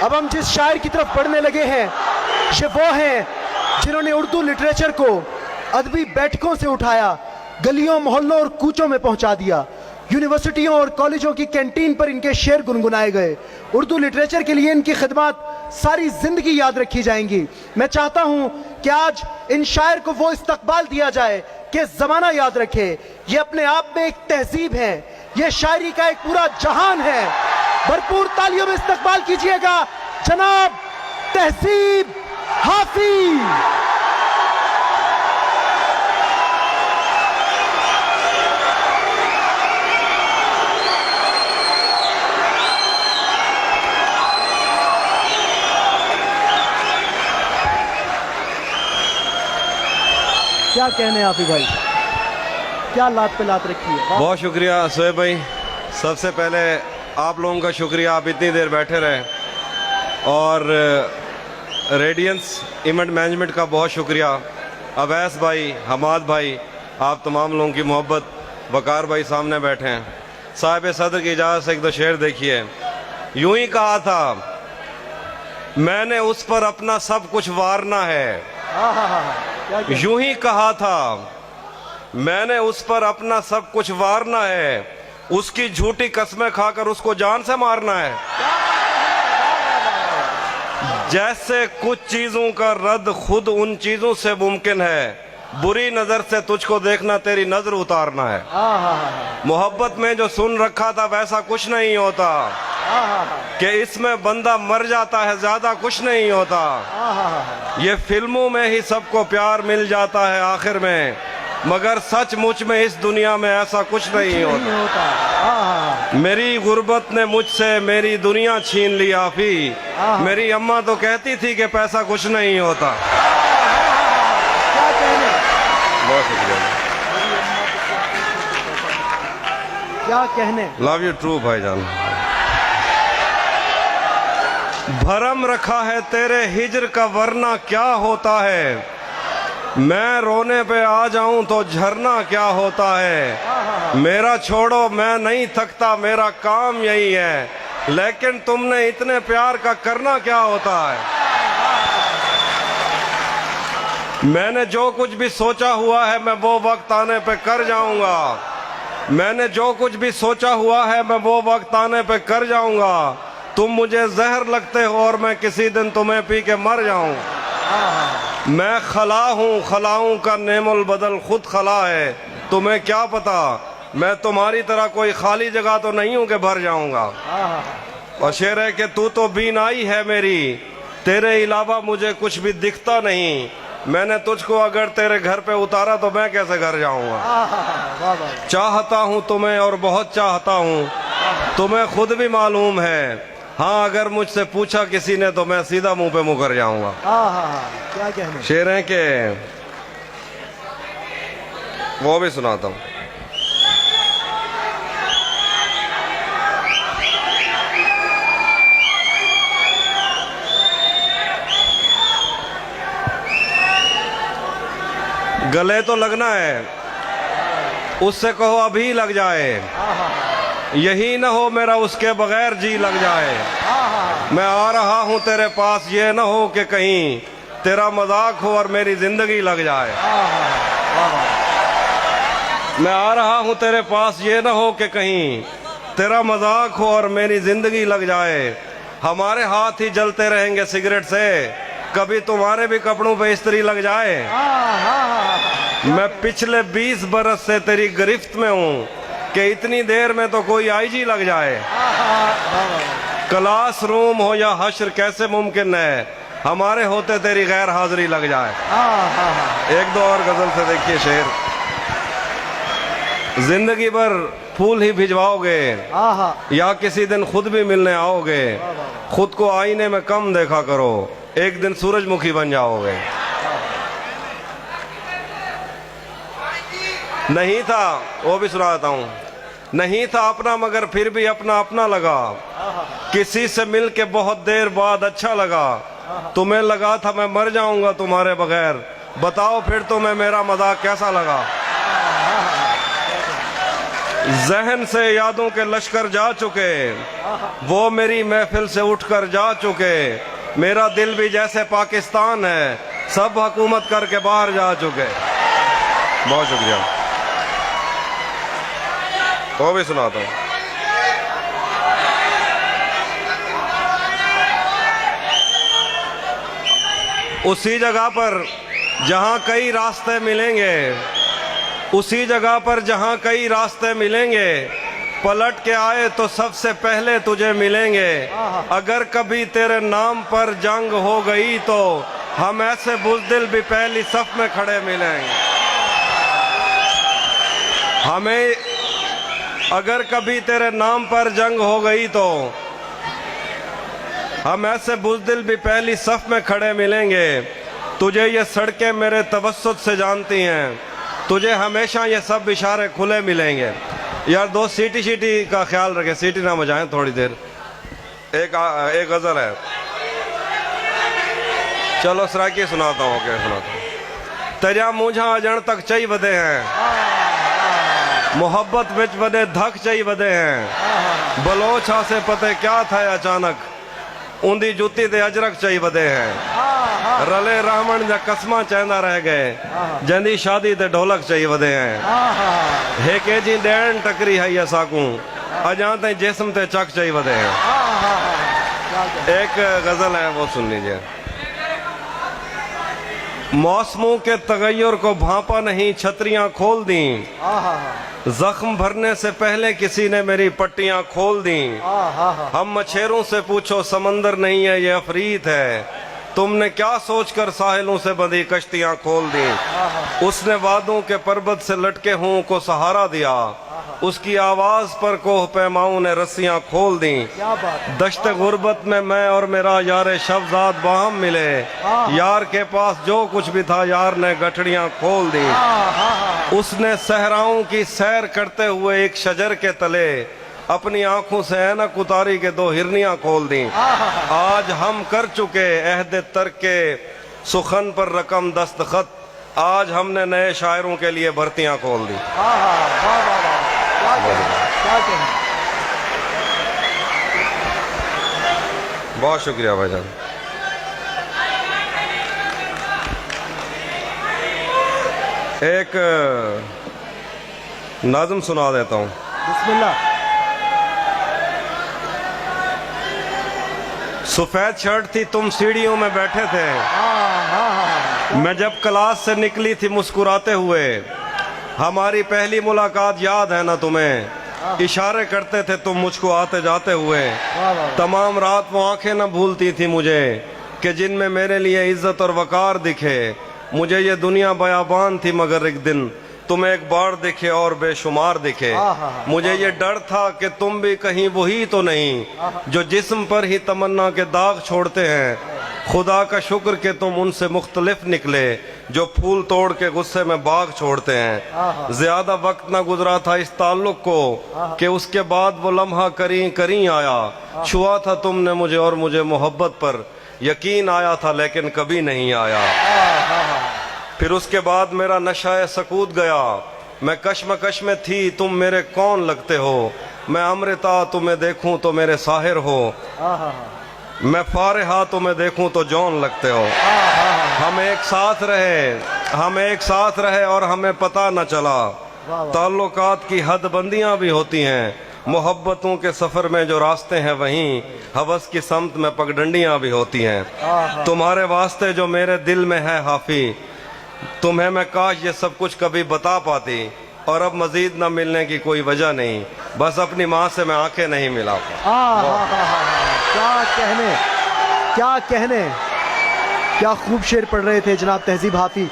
अब हम जिस शायर की तरफ पढ़ने लगे हैं, ये वो हैं जिन्होंने उर्दू लिटरेचर को अदबी बैठकों से उठाया, गलियों मोहल्लों और कूचों में पहुंचा दिया। यूनिवर्सिटियों और कॉलेजों की कैंटीन पर इनके शेर गुनगुनाए गए। उर्दू लिटरेचर के लिए इनकी खिदमत सारी जिंदगी याद रखी जाएंगी। मैं चाहता हूं कि आज इन शायर को वो इस्तकबाल दिया जाए कि जमाना याद रखे। ये अपने आप में एक तहजीब है, ये शायरी का एक पूरा जहान है। भरपूर तालियों में इस्तकबाल कीजिएगा जनाब तहजीब हाफिज। क्या कहने हाफिज भाई, क्या लात पे लात रखी है। बहुत शुक्रिया सोहेब भाई। सबसे पहले आप लोगों का शुक्रिया, आप इतनी देर बैठे रहे। और रेडियंस इवेंट मैनेजमेंट का बहुत शुक्रिया। अवैस भाई, हमाद भाई, आप तमाम लोगों की मोहब्बत। वकार भाई सामने बैठे हैं। साहिब सदर की इजाज़त से एक दो शेर देखिए। यूं ही कहा था मैंने उस पर अपना सब कुछ वारना है। यूं ही कहा था मैंने उस पर अपना सब कुछ वारना है, उसकी झूठी कस्में खाकर उसको जान से मारना है। जैसे कुछ चीजों का रद्द खुद उन चीजों से मुमकिन है, बुरी नजर से तुझको देखना तेरी नजर उतारना है। मोहब्बत में जो सुन रखा था वैसा कुछ नहीं होता, कि इसमें बंदा मर जाता है ज्यादा कुछ नहीं होता। ये फिल्मों में ही सबको प्यार मिल जाता है आखिर में, मगर सचमुच में इस दुनिया में ऐसा कुछ नहीं होता। मेरी गुर्बत ने मुझसे मेरी दुनिया छीन ली आफी। मेरी अम्मा तो कहती थी कि पैसा कुछ नहीं होता। बहुत शुक्रिया, क्या कहने। लव यू ट्रू भाईजान। भरम रखा है तेरे हिजर का वरना क्या होता है, मैं रोने पे आ जाऊं तो झरना क्या होता है। मेरा छोड़ो मैं नहीं थकता, मेरा काम यही है, लेकिन तुमने इतने प्यार का करना क्या होता है। मैंने जो कुछ भी सोचा हुआ है मैं वो वक्त आने पे कर जाऊंगा। मैंने जो कुछ भी सोचा हुआ है मैं वो वक्त आने पे कर जाऊंगा। तुम मुझे जहर लगते हो और मैं किसी दिन तुम्हें पी के मर जाऊं। मैं खला हूँ, खलाऊं का नेमुल बदल खुद खला है। तुम्हें क्या पता मैं तुम्हारी तरह कोई खाली जगह तो नहीं हूं कि भर जाऊंगा। और शेर है कि तू तो बीनाई है मेरी, तेरे अलावा मुझे कुछ भी दिखता नहीं। मैंने तुझको अगर तेरे घर पे उतारा तो मैं कैसे घर जाऊंगा। चाहता हूं तुम्हें और बहुत चाहता हूं, तुम्हें खुद भी मालूम है। हाँ अगर मुझसे पूछा किसी ने तो मैं सीधा मुंह पे मुकर जाऊंगा। क्या कहने। शेर है कि वो भी सुनाता हूं। गले तो लगना है, उससे कहो अभी लग जाए। यही न हो मेरा उसके बगैर जी लग जाए। मैं आ रहा हूं तेरे पास, ये न हो कि कहीं तेरा मजाक हो और मेरी जिंदगी लग जाए। मैं आ रहा हूं तेरे पास, ये न हो कि कहीं तेरा मजाक हो और मेरी जिंदगी लग जाए। हमारे हाथ ही जलते रहेंगे सिगरेट से, कभी तुम्हारे भी कपड़ों पे इस्त्री लग जाए। मैं पिछले 20 बरस से तेरी गिरफ्त में हूँ कि इतनी देर में तो कोई आईजी लग जाए। क्लास रूम हो या हश्र कैसे मुमकिन है, हमारे होते तेरी गैर हाजिरी लग जाए। एक दो और गजल से देखिए शेर। जिंदगी भर फूल ही भिजवाओगे या किसी दिन खुद भी मिलने आओगे। खुद को आईने में कम देखा करो, एक दिन सूरजमुखी बन जाओगे। नहीं था, वो भी सुनाता हूं। नहीं था अपना मगर फिर भी अपना अपना लगा, किसी से मिल के बहुत देर बाद अच्छा लगा। तुम्हें लगा था मैं मर जाऊंगा तुम्हारे बगैर, बताओ फिर तुम्हें मेरा मजाक कैसा लगा। जहन से यादों के लश्कर जा चुके, वो मेरी महफिल से उठकर जा चुके। मेरा दिल भी जैसे पाकिस्तान है, सब हुकूमत करके बाहर जा चुके। बहुत शुक्रिया। वो भी सुनाता हूँ। उसी जगह पर जहाँ कई रास्ते मिलेंगे, उसी जगह पर जहाँ कई रास्ते मिलेंगे, पलट के आए तो सबसे पहले तुझे मिलेंगे। अगर कभी तेरे नाम पर जंग हो गई तो हम ऐसे बुज़दिल भी पहली सफ में खड़े मिलेंगे। हमें अगर कभी तेरे नाम पर जंग हो गई तो हम ऐसे बुज़दिल भी पहली सफ में खड़े मिलेंगे। तुझे ये सड़कें मेरे तवस्सुत से जानती हैं, तुझे हमेशा ये सब इशारे खुले मिलेंगे। यार दो सीटी का ख्याल रखे, सीटी ना बजाएं थोड़ी देर। एक गजल है, चलो सराकी सुनाता हूँ। क्या सुनाता हूँ। तेरा मुझा अजण तक चई वधे हैं, मोहब्बत बिच वधे धक चई वधे हैं। बलोच से पते क्या था अचानक, ऊंदी जुती ते अजरक चई वधे हैं। रले रावण जा कसमा चैंदा रह गए, जंदी शादी ते ढोलक चई वधे हैं। हे के जी ॾियण टकरी है असाकू, अजा ताईं जिस्म ते चक चई वधे हैं। एक गजल है, वो सुन लीजिए। मौसमों के तगैयुर को भांपा नहीं, छतरियां खोल दी। जख्म भरने से पहले किसी ने मेरी पट्टियां खोल दी। हम मछेरों से पूछो समंदर नहीं है ये अफरीत है, तुमने क्या सोचकर साहिलों से बंधी कश्तियां खोल दी। उसने वादों के पर्वत से लटके हूं को सहारा दिया, उसकी आवाज पर कोह पैमाओं ने रस्सियां खोल दी। दश्त गुर्बत में मैं और मेरा यार शब्जाद बाहम मिले, यार के पास जो कुछ भी था यार ने गठड़ियां खोल दी। उसने सहराओं की सैर करते हुए एक शजर के तले अपनी आंखों से ऐनक उतारी के दो हिरनियां खोल दी। आज हम कर चुके अहद तर्क के सुखन पर रकम दस्तखत, आज हमने नए शायरों के लिए भर्तियां खोल दी। बहुत शुक्रिया भाईजान। एक नाज़म सुना देता हूँ। बिस्मिल्लाह। सफेद शर्ट थी, तुम सीढ़ियों में बैठे थे, मैं जब क्लास से निकली थी मुस्कुराते हुए। हमारी पहली मुलाकात याद है ना तुम्हें, इशारे करते थे तुम मुझको आते जाते हुए। तमाम रात वो आंखें न भूलती थी मुझे कि जिनमें मेरे लिए इज्जत और वकार दिखे। मुझे ये दुनिया बयाबान थी मगर एक दिन तुम एक बार दिखे और बेशुमार दिखे। मुझे ये डर था कि तुम भी कहीं वही तो नहीं जो जिस्म पर ही तमन्ना के दाग छोड़ते हैं। खुदा का शुक्र कि तुम उनसे मुख्तलिफ निकले जो फूल तोड़ के गुस्से में बाग छोड़ते हैं। ज्यादा वक्त न गुजरा था इस ताल्लुक को कि उसके बाद वो लम्हा करीं करीं आया। छुआ था तुमने मुझे और मुझे मोहब्बत पर यकीन आया था लेकिन कभी नहीं आया। फिर उसके बाद मेरा नशा सकूत गया, मैं कश्मकश में थी, तुम मेरे कौन लगते हो। मैं अमृता तुम्हें देखूं तो मेरे साहिर हो, मैं फारिहा तुम्हें देखूं तो जौन लगते हो। हम एक साथ रहे और हमें पता न चला। ताल्लुकात की हदबंदियां भी होती हैं, मोहब्बतों के सफर में जो रास्ते हैं वहीं हवस की समत में पगडंडियां भी होती हैं। तुम्हारे वास्ते जो मेरे दिल में है हाफी, तुम्हें मैं काश ये सब कुछ कभी बता पाती। और अब मजीद न मिलने की कोई वजह नहीं, बस अपनी माँ से मैं आंखें नहीं मिला पा। क्या कहने, क्या खूब शेर पढ़ रहे थे जनाब तहजीब हाफी।